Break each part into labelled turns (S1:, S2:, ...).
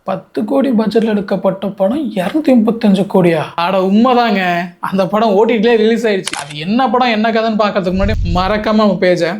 S1: 10 கோடி பட்ஜெட்ல எடுக்கப்பட்ட படம் 235 கோடியா? ஆட உண்மைதாங்க. அந்த படம் ஓடிடிலே ரிலீஸ் ஆயிடுச்சு. அது என்ன படம் என்ன கதைன்னு பார்க்கறதுக்கு முன்னாடி மறக்காம நம்ம பேஜை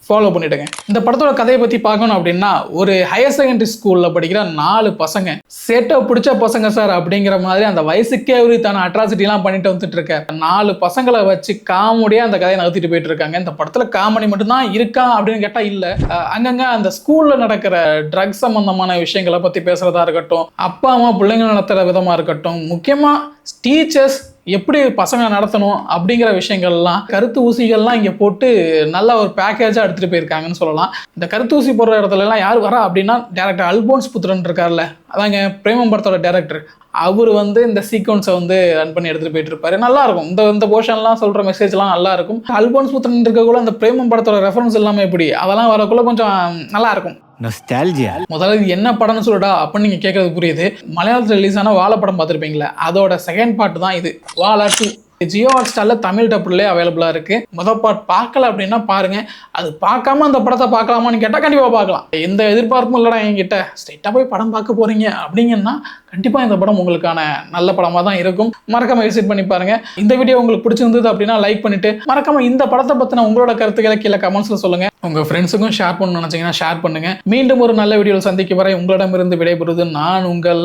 S1: ஃபாலோ பண்ணிடுங்க. இந்த படத்தோட கதையை பற்றி பார்க்கணும் அப்படின்னா, ஒரு ஹையர் செகண்டரி ஸ்கூலில் படிக்கிற 4 பசங்க சேட்டை பிடிச்ச பசங்க சார் அப்படிங்கிற மாதிரி அந்த வயசுக்கே உரித்தான அட்ராசிட்டிலாம் பண்ணிட்டு வந்துட்டு இருக்க 4 பசங்களை வச்சு காமெடியாக அந்த கதையை நகர்த்திட்டு போயிட்டு இருக்காங்க. இந்த படத்தில் காமெடி மட்டும்தான் இருக்கா அப்படின்னு கேட்டால் இல்லை. அங்கங்கே அந்த ஸ்கூலில் நடக்கிற ட்ரக்ஸ் சம்பந்தமான விஷயங்களை பற்றி பேசுகிறதா இருக்கட்டும், அப்பா அம்மா பிள்ளைங்க நடத்துகிற விதமாக இருக்கட்டும், முக்கியமாக டீச்சர்ஸ் எப்படி பசங்க நடத்தணும் அப்படிங்கிற விஷயங்கள்லாம் கருத்து ஊசிகள்லாம் இங்கே போட்டு நல்ல ஒரு பேக்கேஜாக எடுத்துகிட்டு போயிருக்காங்கன்னு சொல்லலாம். இந்த கருத்து ஊசி போடுற இடத்துலலாம் யார் வரா அப்படின்னா, டேரக்டர் அல்போன்ஸ் புத்திரன் இருக்கார்ல, அதாங்க பிரேமம் படத்தோட டேரக்டர். அவர் இந்த சீக்வன்ஸை ரன் பண்ணி எடுத்துகிட்டு போயிட்டு இருப்பாரு. நல்லா இருக்கும். இந்த போர்ஷன்லாம் சொல்கிற மெசேஜ்லாம் நல்லா இருக்கும். அல்போன்ஸ் புத்திரன் இருக்கக்குள்ள அந்த பிரேமம் படத்தோட ரெஃபரன்ஸ் எல்லாமே எப்படி அதெல்லாம் வரக்குள்ள கொஞ்சம் நல்லா இருக்கும். முதல்ல இது என்ன படம்னு சொல்லுடா அப்படின்னு நீங்க கேட்கறது புரியுது. மலையாளத்தில் ரிலீஸ் ஆன வாழை படம் பார்த்துருப்பீங்களா, அதோட செகண்ட் பார்ட் தான் இது, வாழா 2. ஜியோ ஹாட்ஸ்டார்ல தமிழ் டப்புலே அவைலபிளா இருக்கு. முதல் பார்ட் பார்க்கல அப்படின்னா பாருங்க. அது பார்க்காம அந்த படத்தை பார்க்கலாமான்னு கேட்டால் கண்டிப்பா பார்க்கலாம். எந்த எதிர்பார்ப்பும் இல்லடா என்கிட்ட, ஸ்ட்ரெயிட்டா போய் படம் பார்க்க போறீங்க அப்படிங்கன்னா கண்டிப்பா இந்த படம் உங்களுக்கான நல்ல படமா தான் இருக்கும். மறக்காம விசிட் பண்ணி பாருங்க. இந்த வீடியோ உங்களுக்கு பிடிச்சிருந்தது அப்படின்னா லைக் பண்ணிட்டு, மறக்காம இந்த படத்தை பத்தின உங்களோட கருத்துக்களை கீழே கமெண்ட்ஸ்ல சொல்லுங்க. உங்க ஃப்ரெண்ட்ஸுக்கும் ஷேர் பண்ணணும்னு நினைச்சீங்கன்னா ஷேர் பண்ணுங்க. மீண்டும் ஒரு நல்ல வீடியோவில் சந்திக்கும் வரை உங்களிடமிருந்து விடைபெறுவது நான் உங்கள்